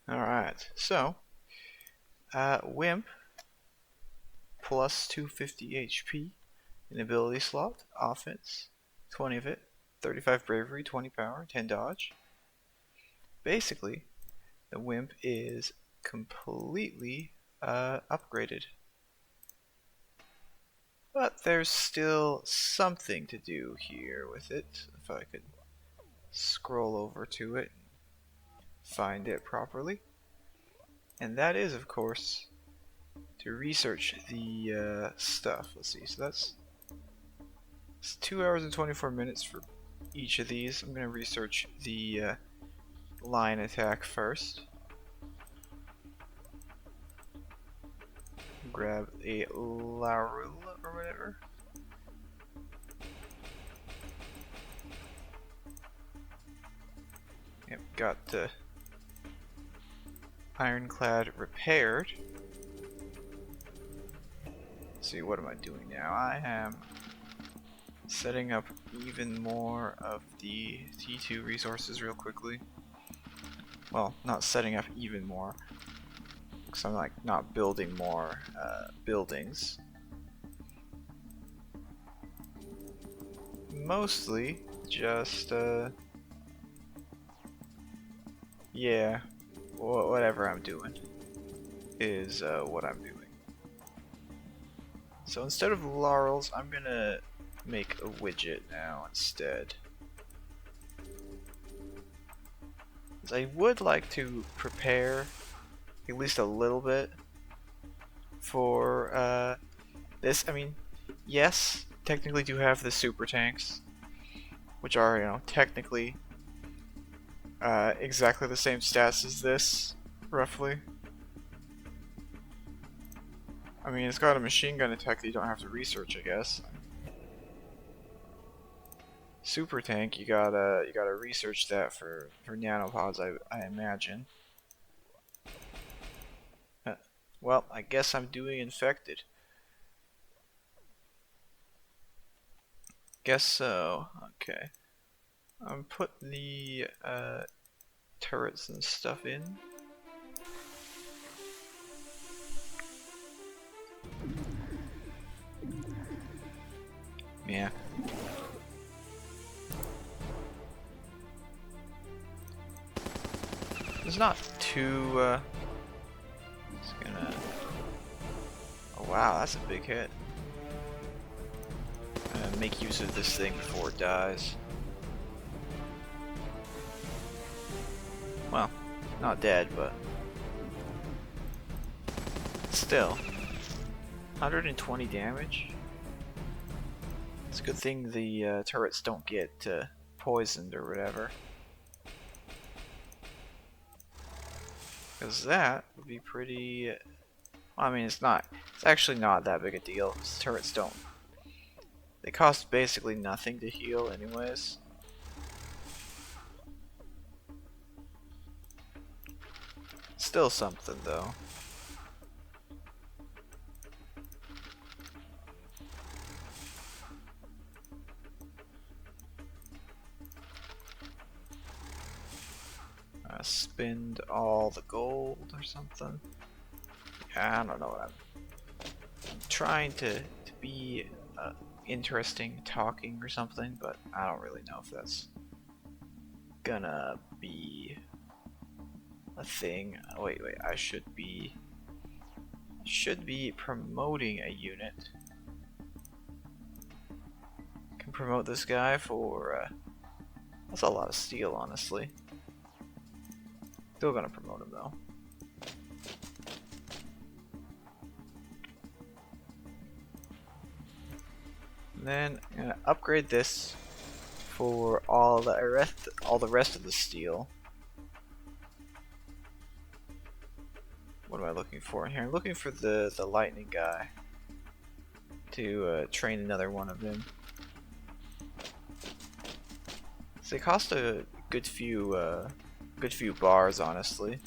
Alright, so, Wimp, plus 250 HP, an ability slot, offense, 20 of it, 35 bravery, 20 power, 10 dodge. Basically, the Wimp is completely upgraded. But there's still something to do here with it. If I could scroll over to it and find it properly. And that is, of course, to research the stuff. Let's see, so it's 2 hours and 24 minutes for each of these. I'm going to research the line attack first. Grab a larula or whatever. Yep, got the ironclad repaired. Let's see, what am I doing now? I am setting up even more of the T2 resources real quickly. Well, not setting up even more, because I'm like not building more buildings. Mostly just yeah, whatever I'm doing is what I'm doing. So instead of laurels, I'm gonna make a widget now instead. I would like to prepare at least a little bit for this. I mean, yes, technically do have the super tanks, which are, you know, technically exactly the same stats as this, roughly. I mean, it's got a machine gun attack that you don't have to research, I guess. Super tank, you gotta research that for nanopods, I imagine. Well, I guess I'm doing infected. Guess so. Okay. I'm putting the turrets and stuff in. Yeah. It's not too it's gonna, oh wow, that's a big hit. Make use of this thing before it dies. Well, not dead, but still 120 damage. It's a good thing the turrets don't get poisoned or whatever, because that would be pretty. I mean, it's actually not that big a deal. Turrets don't. They cost basically nothing to heal, anyways. Still something, though. Spend all the gold or something. Yeah, I don't know what I'm trying to be interesting talking or something, but I don't really know if that's gonna be a thing. Wait, I should be promoting a unit. Can promote this guy for that's a lot of steel, honestly. Still gonna promote him though. And then I'm gonna upgrade this for all the rest of the steel. What am I looking for in here? I'm looking for the lightning guy to train another one of them. So they cost a good few bars, honestly.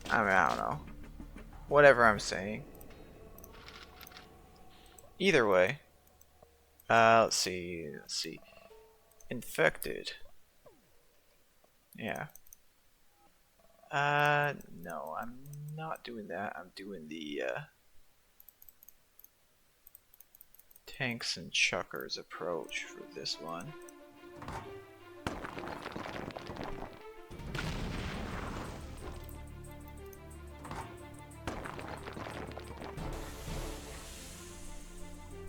I mean, I don't know. Whatever I'm saying. Either way, let's see. infected. Yeah. No, I'm not doing that. I'm doing the tanks and chuckers approach for this one.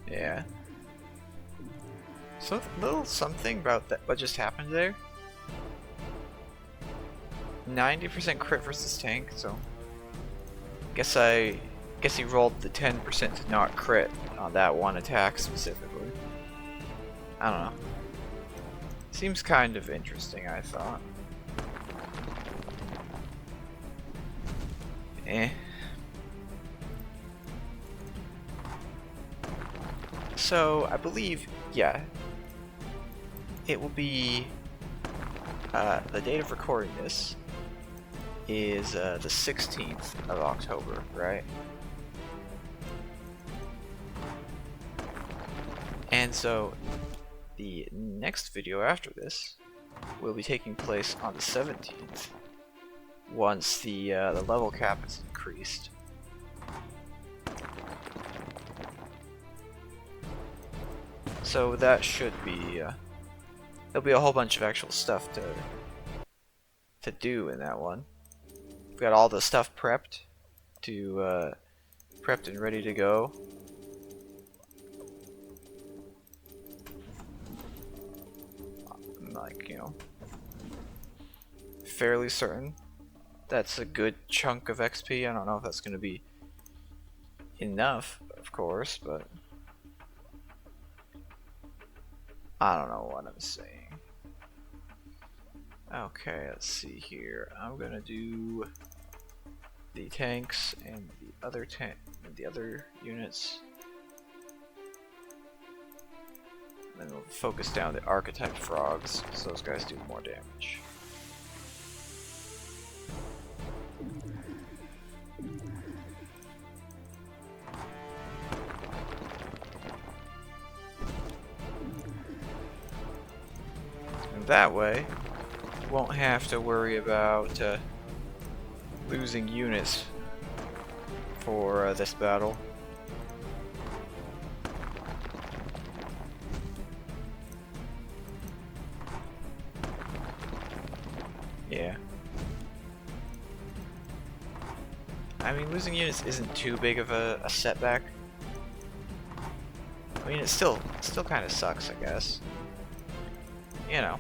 Yeah. So a little something about that. What just happened there? 90% crit versus tank. So guess he rolled the 10% to not crit on that one attack specifically. I don't know. Seems kind of interesting, I thought. Eh. So I believe, yeah, it will be the date of recording this is the 16th of October, right? And so the next video after this will be taking place on the 17th, once the level cap is increased. So that should be there'll be a whole bunch of actual stuff to do in that one. We've got all the stuff prepped prepped and ready to go. I'm like, you know, fairly certain that's a good chunk of XP. I don't know if that's gonna be enough, of course, but I don't know what I'm saying. Okay, let's see here. I'm gonna do the tanks and the other units. And then we'll focus down the archetype frogs, so those guys do more damage. And that way, won't have to worry about losing units for this battle. Yeah. I mean, losing units isn't too big of a setback. I mean, it still kind of sucks, I guess. You know.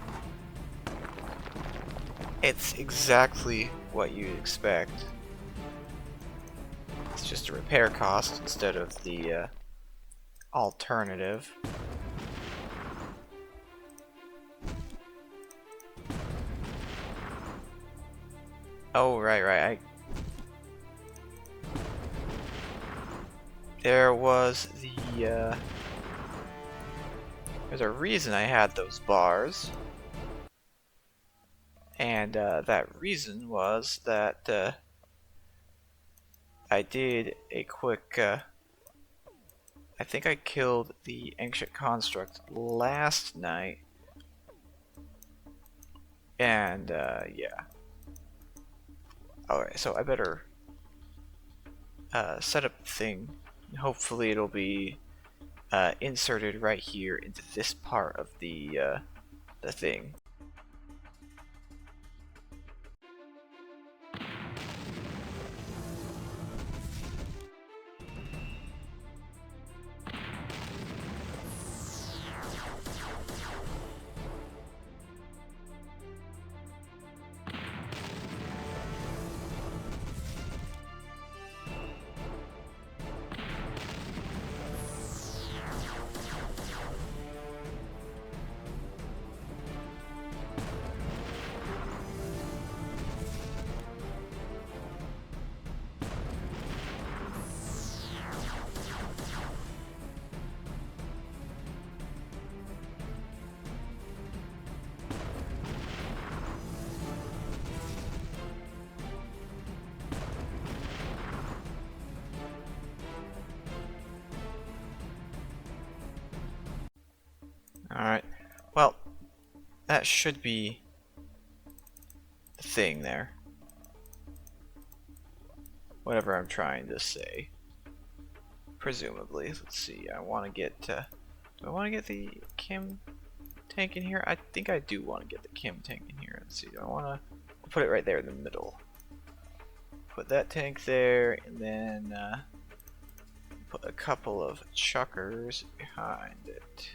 It's exactly what you'd expect. It's just a repair cost instead of the alternative. Oh, right. There was the there's a reason I had those bars. And that reason was that I did a quick I think I killed the ancient construct last night, and yeah. Alright, so I better set up the thing. Hopefully it'll be inserted right here into this part of the thing. That should be the thing there. Whatever I'm trying to say. Presumably. Let's see. I want to get... do I want to get the Kim tank in here? I think I do want to get the Kim tank in here. Let's see. Do I want to put it right there in the middle? Put that tank there, and then put a couple of chuckers behind it.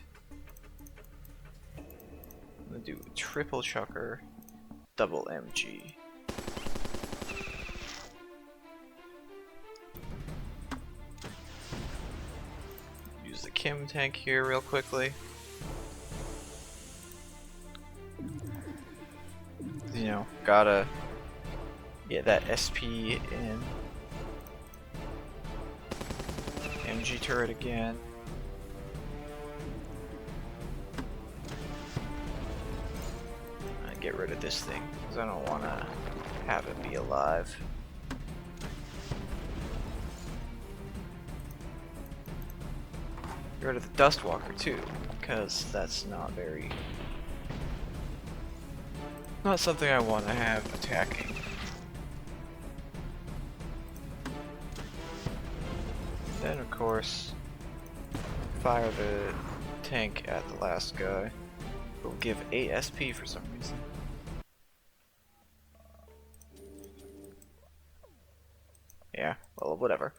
I'm gonna do a triple chucker, double MG. Use the Kim tank here real quickly. You know, gotta get that SP in. MG turret again. Get rid of this thing because I don't want to have it be alive. Get rid of the dust walker too, because that's not something I want to have attacking. Then of course fire the tank at the last guy. It'll give 8 SP for some reason. Yeah, well, whatever.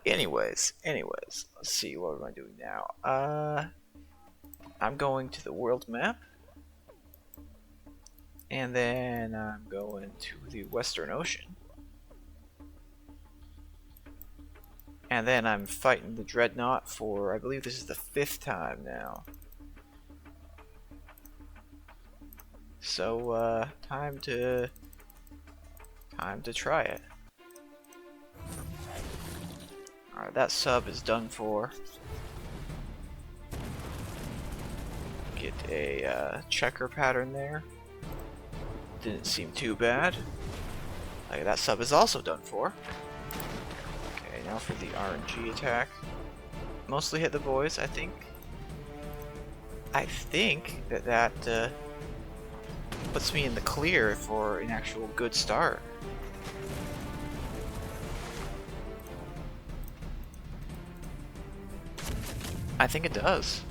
Anyways, let's see, what am I doing now? I'm going to the world map. And then I'm going to the Western Ocean. And then I'm fighting the Dreadnought for, I believe this is the 5th time now. So, time to try it. Alright, that sub is done for. Get a checker pattern there. Didn't seem too bad. Okay, that sub is also done for. Okay, now for the RNG attack. Mostly hit the boys, I think. I think that puts me in the clear for an actual good start. I think it does.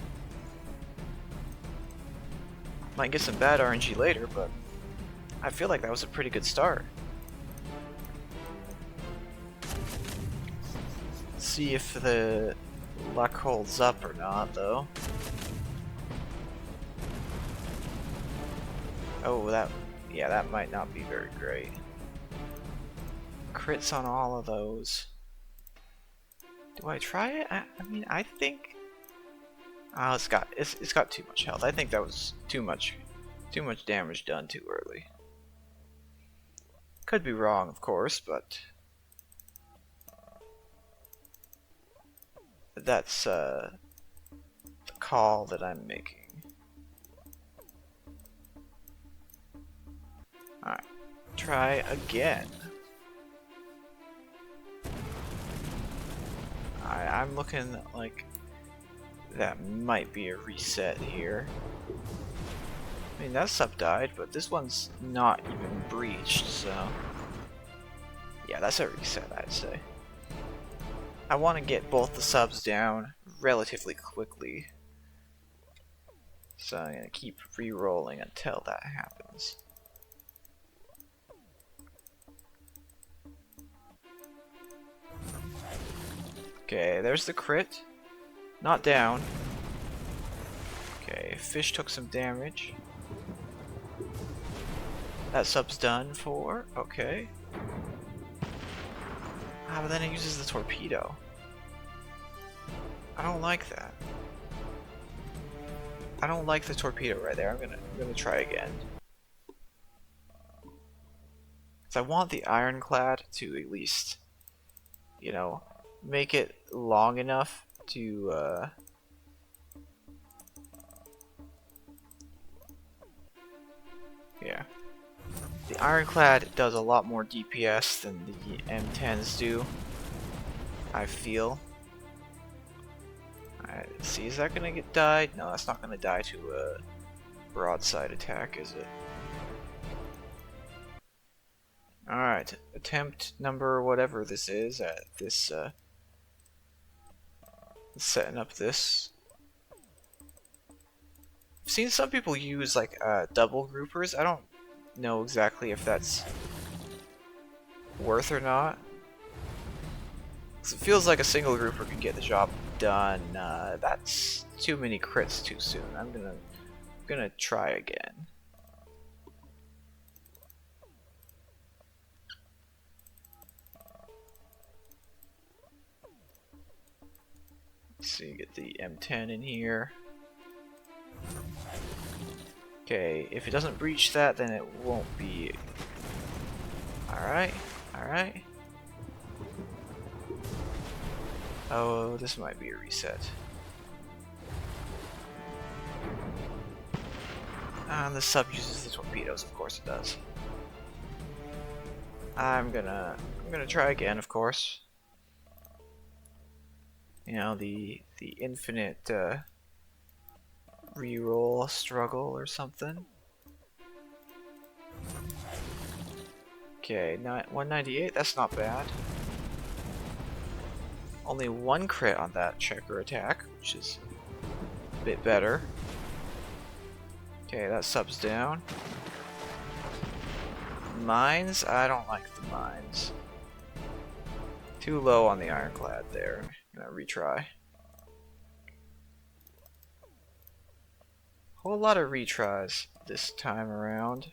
Might get some bad RNG later, but I feel like that was a pretty good start. Let's see if the luck holds up or not, though. Oh, that might not be very great. Crits on all of those. Do I try it? I mean, I think. Oh, it's got too much health. I think that was too much damage done too early. Could be wrong, of course, but that's the call that I'm making. Alright, try again. I'm looking like that might be a reset here. I mean, that sub died, but this one's not even breached, so yeah, that's a reset, I'd say. I want to get both the subs down relatively quickly, so I'm going to keep re-rolling until that happens. Okay, there's the crit. Not down. Okay, fish took some damage. That sub's done for. Okay. Ah, but then it uses the torpedo. I don't like that. I don't like the torpedo right there. I'm gonna try again. Cause I want the ironclad to at least, you know, make it long enough to yeah. The ironclad does a lot more DPS than the M10s do, I feel. Alright, let's see, is that gonna get died? No, that's not gonna die to broadside attack, is it? Alright, attempt number whatever this is at this, setting up this. I've seen some people use, like, double groupers. I don't know exactly if that's worth or not. 'Cause it feels like a single grouper can get the job done. That's too many crits too soon. I'm gonna try again. Let's see, get the M10 in here. Okay, if it doesn't breach that, then it won't be. Alright, alright. Oh, this might be a reset. And the sub uses the torpedoes, of course it does. I'm gonna try again, of course. You know, the infinite reroll struggle or something. Okay, 198, that's not bad. Only one crit on that checker attack, which is a bit better. Okay, that subs down. Mines? I don't like the mines. Too low on the ironclad there. I'm gonna retry. Whole lot of retries this time around.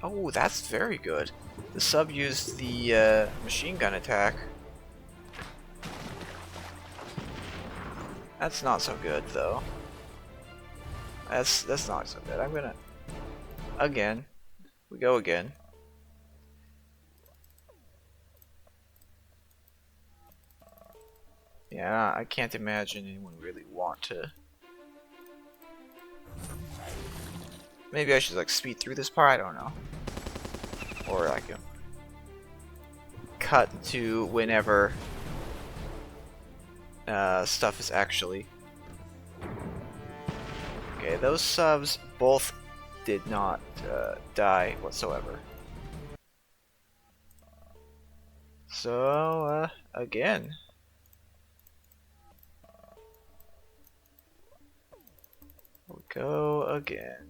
Oh, that's very good. The sub used the machine gun attack. That's not so good though. That's not so good. I'm gonna again. We go again. Yeah, I can't imagine anyone really want to. Maybe I should like speed through this part. I don't know. Or like cut to whenever stuff is actually. Okay, those subs both did not die whatsoever. So again. We'll go again.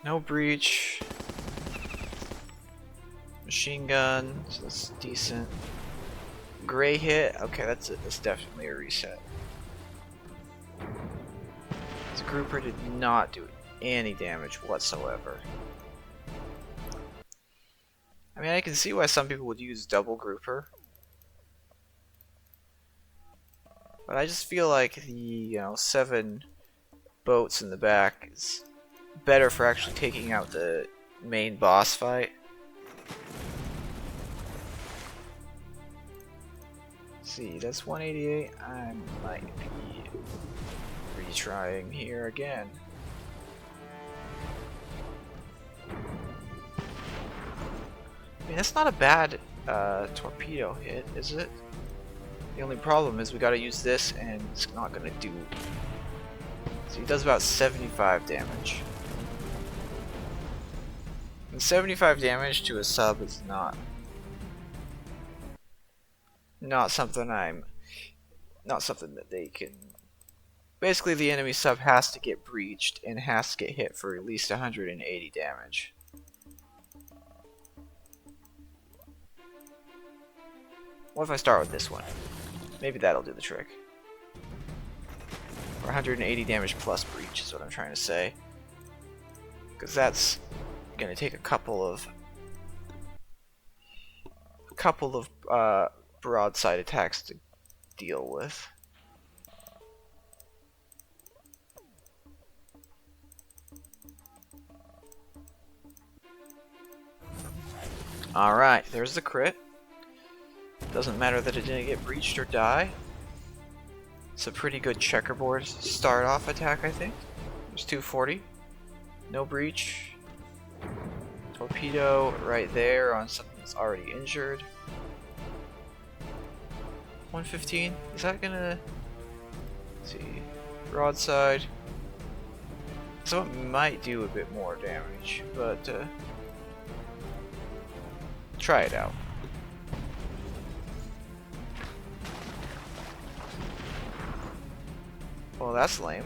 No breach. Machine gun, so that's decent. Gray hit, okay, that's it. That's definitely a reset. This grouper did not do any damage whatsoever. I mean, I can see why some people would use double grouper. But I just feel like the 7 boats in the back is better for actually taking out the main boss fight. Let's see, that's 188. I might be retrying here again. I mean, that's not a bad torpedo hit, is it? The only problem is we gotta use this and it's not gonna do. So he does about 75 damage. And 75 damage to a sub is not something that they can. Basically, the enemy sub has to get breached and has to get hit for at least 180 damage. What if I start with this one? Maybe that'll do the trick. Or 180 damage plus breach is what I'm trying to say. Because that's gonna take a couple of broadside attacks to deal with. Alright, there's the crit. Doesn't matter that it didn't get breached or die. It's a pretty good checkerboard start off attack, I think. There's 240. No breach. torpedo right there on something that's already injured. 115. Is that gonna... Let's see. Broadside. So it might do a bit more damage, but try it out. Well, that's lame.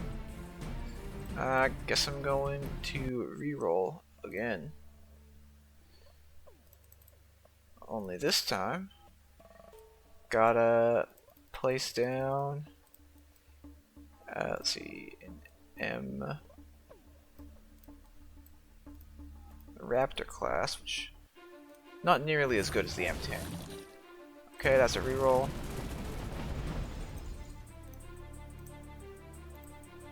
I guess I'm going to reroll again. Only this time, gotta place down, let's see, an M Raptor class, which not nearly as good as the M10. Okay, that's a reroll.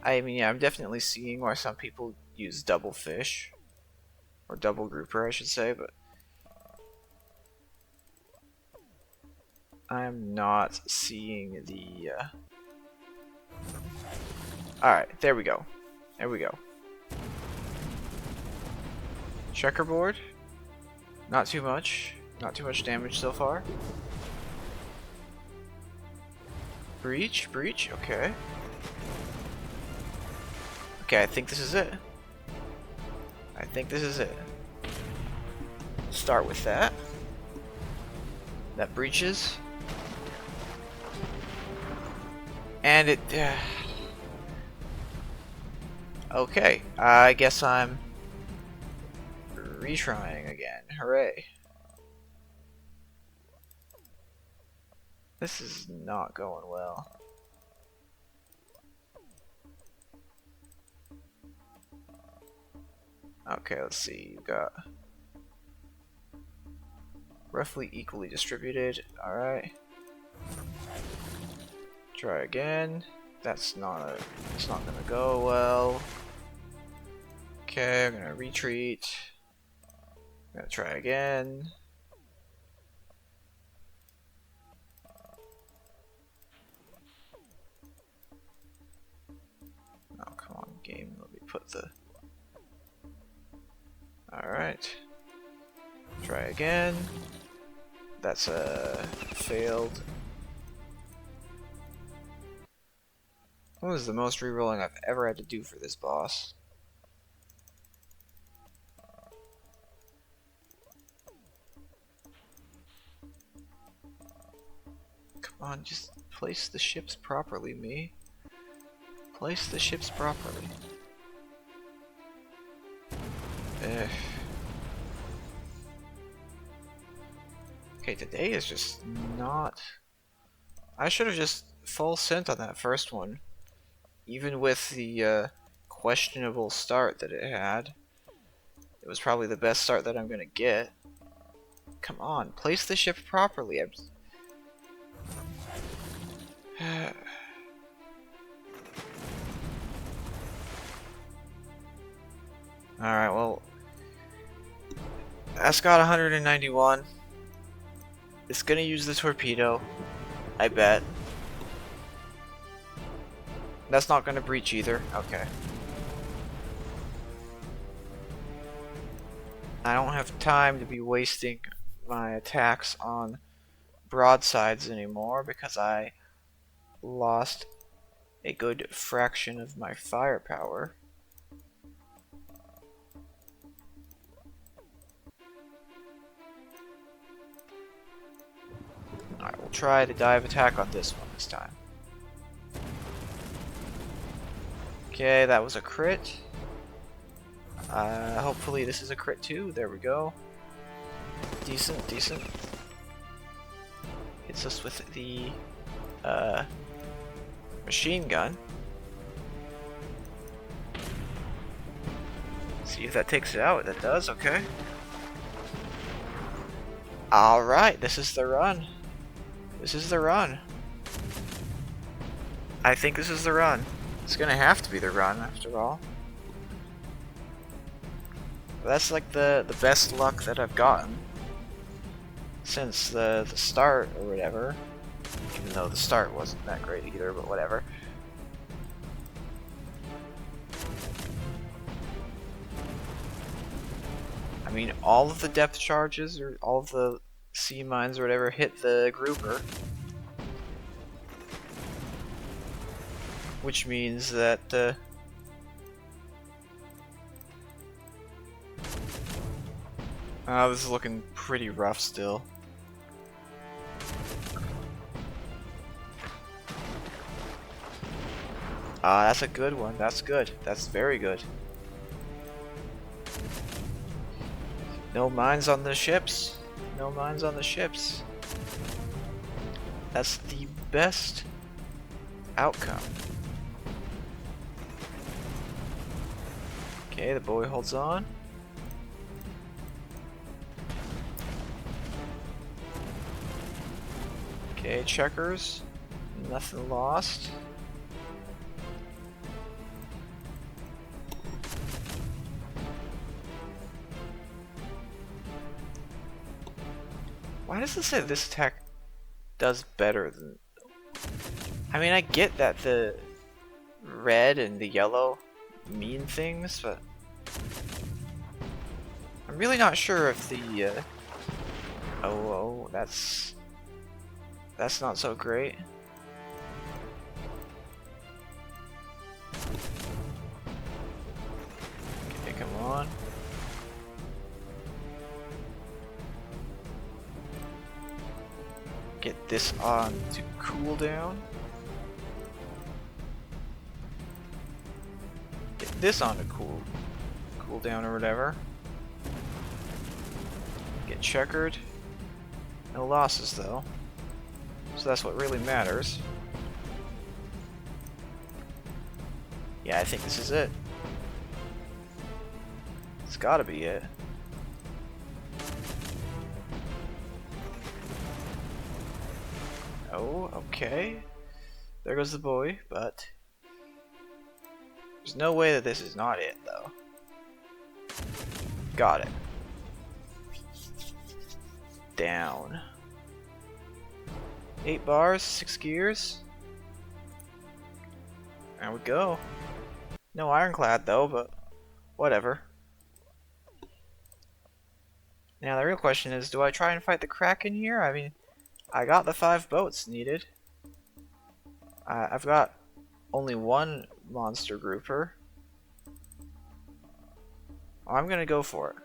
I mean, yeah, I'm definitely seeing why some people use double fish, or double grouper, I should say, but I'm not seeing the, Alright, there we go. There we go. Checkerboard. Not too much. Not too much damage so far. Breach, breach, okay. Okay, I think this is it. I think this is it. Start with that. That breaches. And it... okay, I guess I'm retrying again. Hooray. This is not going well. Okay, let's see. You've got roughly equally distributed. Alright. Try again. It's not gonna go well. Okay, I'm gonna retreat. I'm gonna try again. Oh, come on, game. Let me put the... Alright. Try again. That's failed. What was the most rerolling I've ever had to do for this boss? Come on, just place the ships properly, me. Place the ships properly. Okay, today is just not... I should have just full sent on that first one. Even with the questionable start that it had. It was probably the best start that I'm gonna get. Come on, place the ship properly. Alright, well... Ascot 191. It's gonna use the torpedo, I bet. That's not gonna breach either. Okay. I don't have time to be wasting my attacks on broadsides anymore because I lost a good fraction of my firepower. Alright, we'll try the dive attack on this one this time. Okay, that was a crit. Hopefully this is a crit too. There we go. Decent, decent. Hits us with the machine gun. See if that takes it out. That does, okay. Alright, this is the run. This is the run. I think this is the run. It's gonna have to be the run after all. But that's like the best luck that I've gotten since the start or whatever. Even though the start wasn't that great either, but whatever. I mean, all of the depth charges or all of the sea mines or whatever hit the grouper. Which means that this is looking pretty rough still. That's a good one. That's good. That's very good. No mines on the ships. No mines on the ships. That's the best outcome. Okay, the boy holds on. Okay, checkers. Nothing lost. Why does it say this attack does better than... I mean, I get that the red and the yellow mean things, but I'm really not sure if the oh, that's not so great. Okay, come on. Get this on to cooldown. Get this on to cooldown or whatever. Get checkered. No losses though. So that's what really matters. Yeah, I think this is it. It's gotta be it. Oh, okay. There goes the boy, but there's no way that this is not it, though. Got it. Down. 8 bars, 6 gears. There we go. No ironclad, though, but whatever. Now, the real question is, do I try and fight the kraken here? I mean, I got the 5 boats needed. I've got only 1 monster grouper. I'm gonna go for it.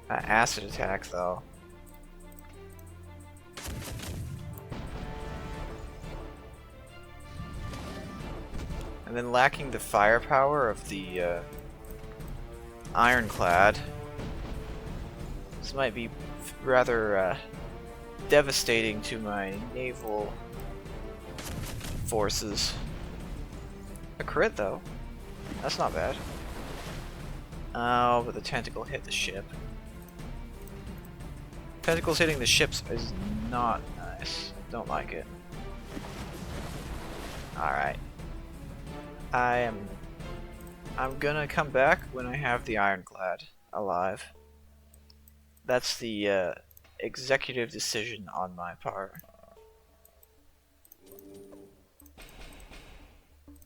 Acid attack, though. And then lacking the firepower of the ironclad, this might be rather devastating to my naval forces. A crit though, that's not bad. Oh, but the tentacle hit the ship. Tentacles hitting the ships is not nice. Don't like it. Alright. I'm gonna come back when I have the ironclad alive. That's the executive decision on my part.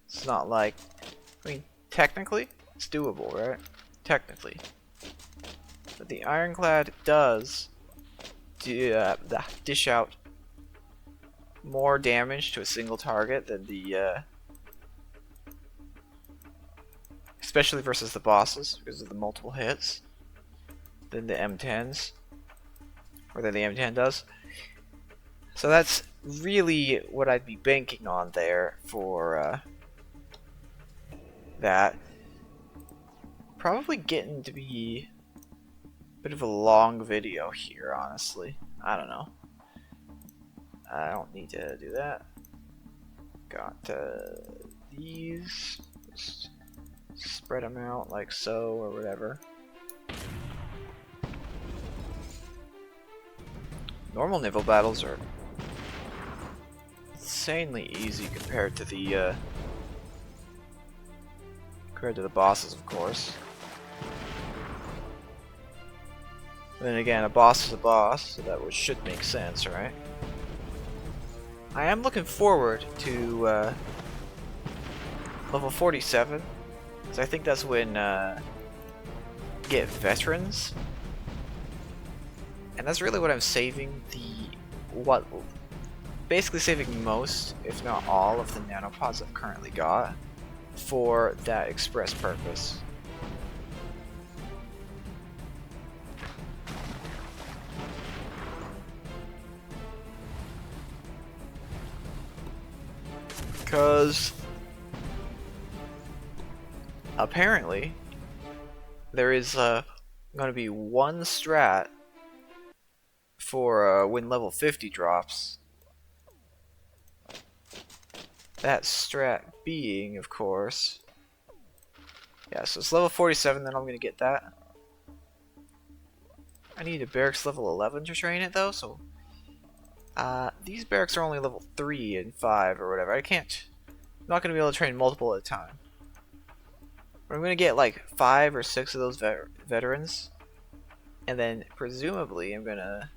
It's not like, I mean, technically it's doable, right? Technically. But the ironclad does dish out more damage to a single target than the especially versus the bosses because of the multiple hits than the M10s, or than the M10 does. So that's really what I'd be banking on there for that. Probably getting to be a bit of a long video here, honestly. I don't know. I don't need to do that. Got these. Just spread them out like so, or whatever. Normal naval battles are insanely easy compared to the bosses, of course. But then again, a boss is a boss, so that should make sense, right? I am looking forward to level 47, because I think that's when get veterans, and that's really what I'm saving basically saving most, if not all, of the nanopods I've currently got for that express purpose. Because apparently there is going to be one strat for when level 50 drops. That strat being, of course, yeah, so it's level 47, then I'm going to get that. I need a barracks level 11 to train it though, so these barracks are only level 3 and 5 or whatever. I'm not going to be able to train multiple at a time. But I'm going to get like 5 or 6 of those veterans, and then presumably I'm going to,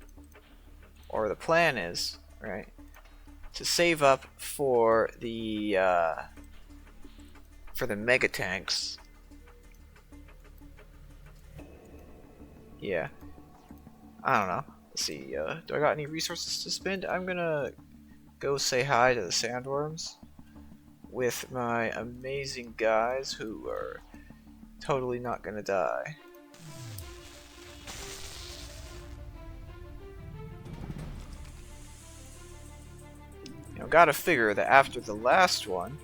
or the plan is, right, to save up for the mega tanks. Yeah. I don't know. Let's see. Do I got any resources to spend? I'm gonna go say hi to the sandworms with my amazing guys who are totally not gonna die. You know, gotta figure that after the last one,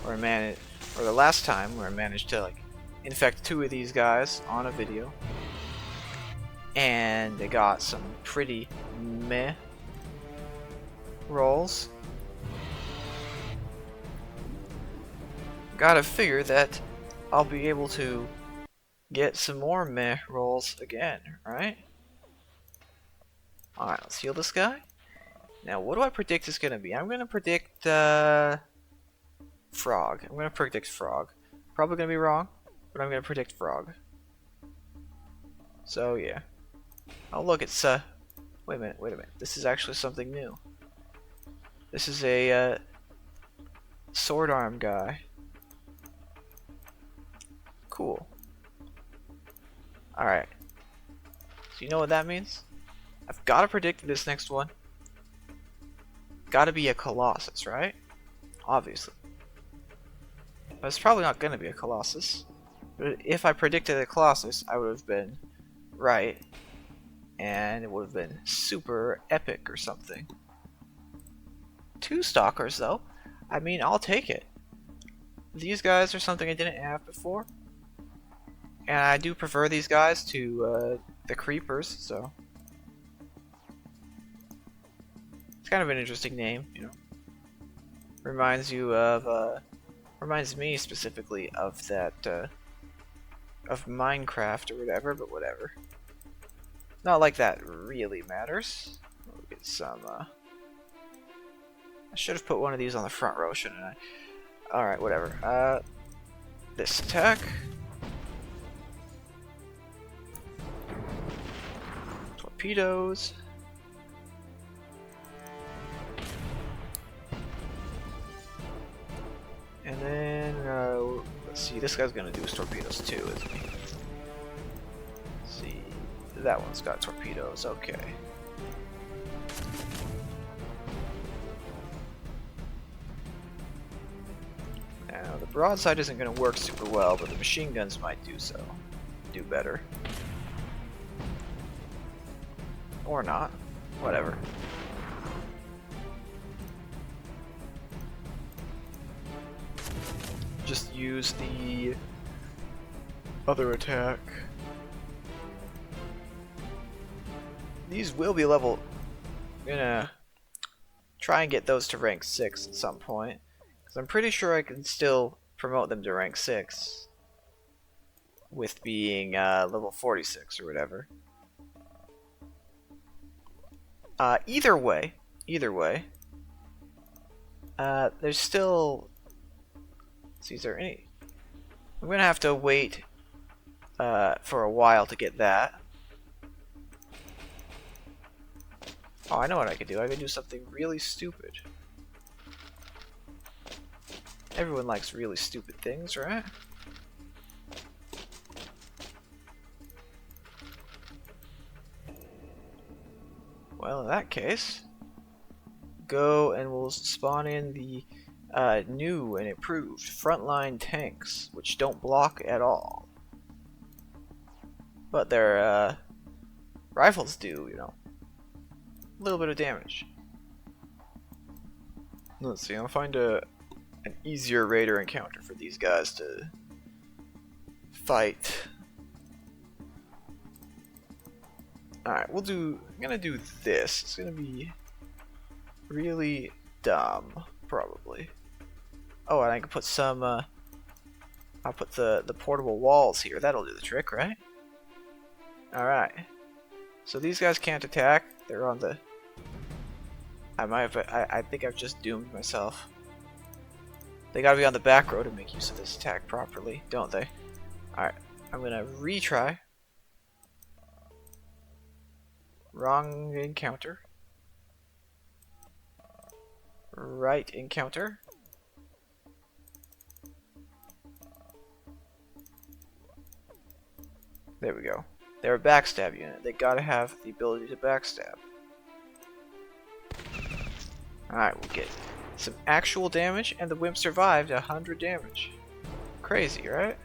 or the last time where I managed to like infect 2 of these guys on a video, and they got some pretty meh rolls. Gotta figure that I'll be able to get some more meh rolls again, right? Alright, let's heal this guy. Now, what do I predict is gonna be? I'm gonna predict frog. I'm gonna predict frog. Probably gonna be wrong, but I'm gonna predict frog. So yeah. Oh look, it's wait a minute. This is actually something new. This is a sword arm guy. Cool. Alright. So you know what that means? I've gotta predict this next one. Gotta be a Colossus, right? Obviously. But it's probably not gonna be a Colossus. But if I predicted a Colossus, I would have been right. And it would have been super epic or something. 2 stalkers though. I mean, I'll take it. These guys are something I didn't have before. And I do prefer these guys to the creepers, so. It's kind of an interesting name, you know. Reminds me specifically of that, of Minecraft or whatever, but whatever. Not like that really matters. We'll get some, I should have put one of these on the front row, shouldn't I? Alright, whatever. This attack. Torpedoes. And then, let's see, this guy's gonna do his torpedoes too, isn't he? Let's see, that one's got torpedoes, okay. Now, the broadside isn't gonna work super well, but the machine guns might do better. Or not, whatever. Just use the other attack. These will be level. I'm gonna try and get those to rank 6 at some point, because I'm pretty sure I can still promote them to rank 6 with being level 46 or whatever. Either way, there's still. See, is there any? I'm gonna have to wait for a while to get that. Oh, I know what I could do. I could do something really stupid. Everyone likes really stupid things, right? Well, in that case, go and we'll spawn in the new and improved frontline tanks, which don't block at all. But their rifles do, you know, a little bit of damage. Let's see, I'll find an easier raider encounter for these guys to fight. Alright, I'm gonna do this. It's gonna be really dumb, probably. Oh, and I can put some, I'll put the portable walls here. That'll do the trick, right? Alright. So these guys can't attack. They're on the... I think I've just doomed myself. They gotta be on the back row to make use of this attack properly, don't they? Alright, I'm gonna retry. Wrong encounter. Right encounter. There we go. They're a backstab unit. They gotta have the ability to backstab. Alright, we'll get some actual damage, and the Wimp survived 100 damage. Crazy, right?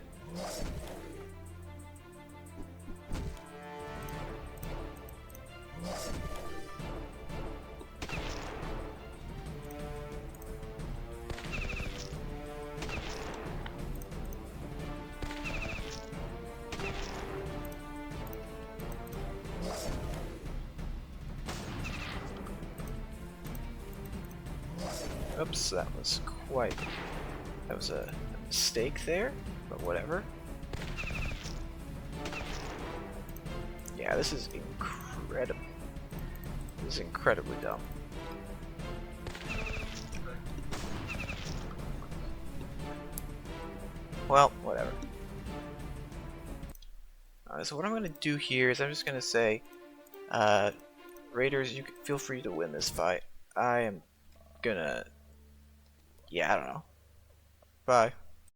Oops, that was a mistake there, but whatever. Yeah, this is incredible. This is incredibly dumb. Well, whatever. So what I'm going to do here is I'm just going to say, Raiders, you can feel free to win this fight. I am gonna... Yeah, I don't know. Bye.